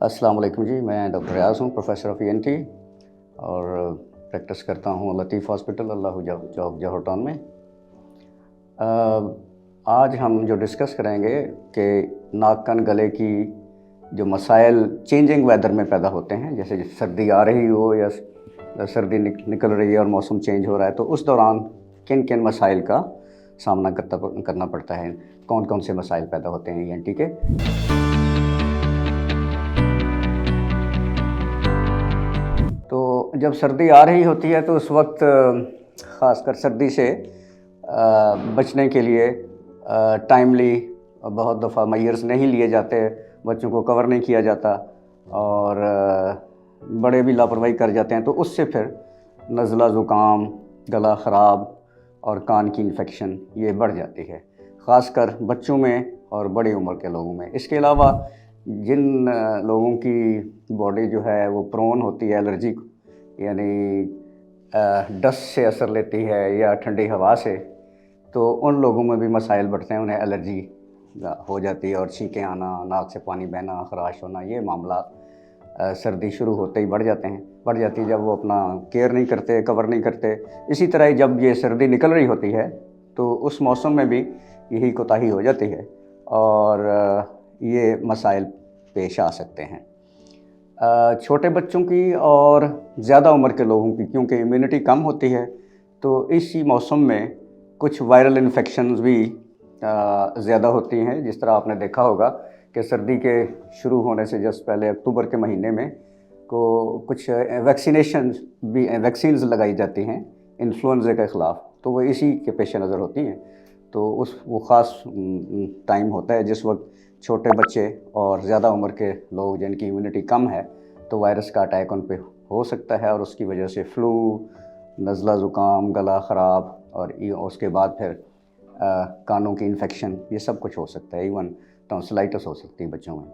अस्सलाम वालेकुम जी, मैं डॉक्टर रियाज़ हूँ, प्रोफेसर ऑफ ENT और प्रैक्टिस करता हूँ लतीफ़ हॉस्पिटल अल्लाहू चौक जौहर टाउन में। आज हम जो डिस्कस करेंगे कि नाक कान गले की जो मसाइल चेंजिंग वेदर में पैदा होते हैं, जैसे सर्दी आ रही हो या सर्दी निकल रही है और मौसम चेंज हो रहा है, तो उस दौरान किन किन मसाइल का सामना करना पड़ता है, कौन कौन से मसाइल पैदा होते हैं ENT के। तो जब सर्दी आ रही होती है तो उस वक्त ख़ासकर सर्दी से बचने के लिए टाइमली बहुत दफ़ा मेजर्स नहीं लिए जाते, बच्चों को कवर नहीं किया जाता और बड़े भी लापरवाही कर जाते हैं, तो उससे फिर नज़ला ज़ुकाम, गला ख़राब और कान की इन्फेक्शन ये बढ़ जाती है, ख़ासकर बच्चों में और बड़ी उम्र के लोगों में। इसके अलावा जिन लोगों की बॉडी जो है वो प्रोन होती है एलर्जी, यानी डस्ट से असर लेती है या ठंडी हवा से, तो उन लोगों में भी मसाइल बढ़ते हैं, उन्हें एलर्जी हो जाती है और छींकें आना, नाक से पानी बहना, खराश होना, ये मामला सर्दी शुरू होते ही बढ़ जाती है जब वो अपना केयर नहीं करते, कवर नहीं करते। इसी तरह जब ये सर्दी निकल रही होती है तो उस मौसम में भी यही कोताही हो जाती है और ये मसाइल पेश आ सकते हैं। छोटे बच्चों की और ज़्यादा उम्र के लोगों की, क्योंकि इम्यूनिटी कम होती है, तो इसी मौसम में कुछ वायरल इन्फेक्शंस भी ज़्यादा होती हैं। जिस तरह आपने देखा होगा कि सर्दी के शुरू होने से जस्ट पहले अक्टूबर के महीने में को कुछ वैक्सीन्स लगाई जाती हैं इन्फ्लुएंजा के ख़िलाफ़, तो वो इसी के पेश नज़र होती हैं। तो वो ख़ास टाइम होता है जिस वक्त छोटे बच्चे और ज़्यादा उम्र के लोग जिनकी इम्यूनिटी कम है, तो वायरस का अटैक उन पे हो सकता है और उसकी वजह से फ्लू, नज़ला ज़ुकाम, गला ख़राब और उसके बाद फिर कानों की इन्फेक्शन, ये सब कुछ हो सकता है। इवन टॉन्सिलाइटिस हो सकती है बच्चों में।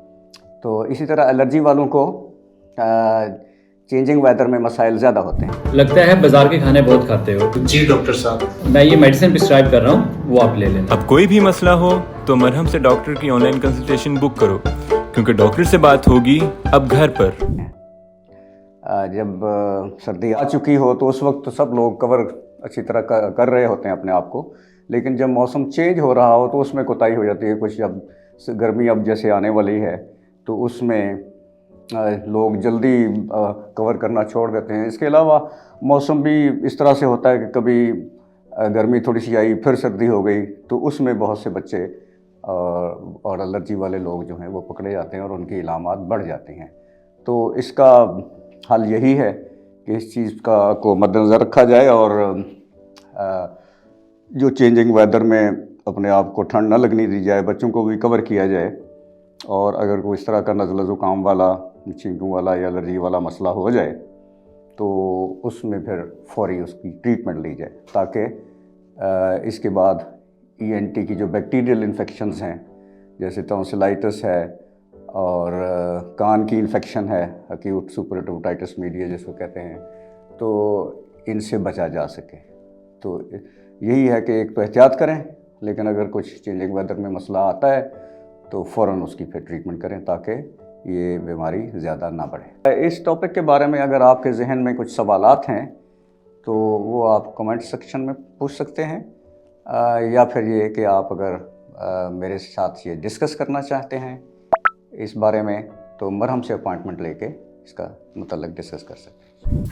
तो इसी तरह एलर्जी वालों को चेंजिंग वेदर में मसाइल ज़्यादा होते हैं। लगता है बाजार के खाने बहुत खाते हो। जी डॉक्टर साहब, मैं ये मेडिसिन प्रिस्क्राइब कर रहा हूँ, वो आप ले लेना। अब कोई भी मसला हो तो मरहम से डॉक्टर की ऑनलाइन कंसल्टेशन बुक करो, क्योंकि डॉक्टर से बात होगी अब घर पर। जब सर्दी आ चुकी हो तो उस वक्त तो सब लोग कवर अच्छी तरह कर रहे होते हैं अपने आप को, लेकिन जब मौसम चेंज हो रहा हो तो उसमें कोताही हो जाती है कुछ। जब गर्मी अब जैसे आने वाली है तो उसमें लोग जल्दी कवर करना छोड़ देते हैं। इसके अलावा मौसम भी इस तरह से होता है कि कभी गर्मी थोड़ी सी आई, फिर सर्दी हो गई, तो उसमें बहुत से बच्चे और एलर्जी वाले लोग जो हैं वो पकड़े जाते हैं और उनकी इलामात बढ़ जाती हैं। तो इसका हल यही है कि इस चीज़ को मद्देनज़र रखा जाए और जो चेंजिंग वेदर में अपने आप को ठंड न लगने दी जाए, बच्चों को भी कवर किया जाए, और अगर कोई इस तरह का नज़ला ज़ुकाम वाला, छींकों वाला या एलर्जी वाला मसला हो जाए तो उसमें फिर फौरी उसकी ट्रीटमेंट ली जाए, ताकि इसके बाद ENT की जो बैक्टीरियल इन्फेक्शंस हैं, जैसे टॉन्सिलाइटिस है और कान की इन्फेक्शन है, एक्यूट सुपरेटिव ओटाइटिस मीडिया जिसको कहते हैं, तो इनसे बचा जा सके। तो यही है कि एक तो एहतियात करें, लेकिन अगर कुछ चेंजिंग वेदर में मसला आता है तो फ़ौरन उसकी फिर ट्रीटमेंट करें ताकि ये बीमारी ज़्यादा ना बढ़े। इस टॉपिक के बारे में अगर आपके जहन में कुछ सवालात हैं तो वो आप कमेंट सेक्शन में पूछ सकते हैं, या फिर ये कि आप अगर मेरे साथ ये डिस्कस करना चाहते हैं इस बारे में, तो मरहम से अपॉइंटमेंट लेके इसका मुतल्लिक़ डिस्कस कर सकते हैं।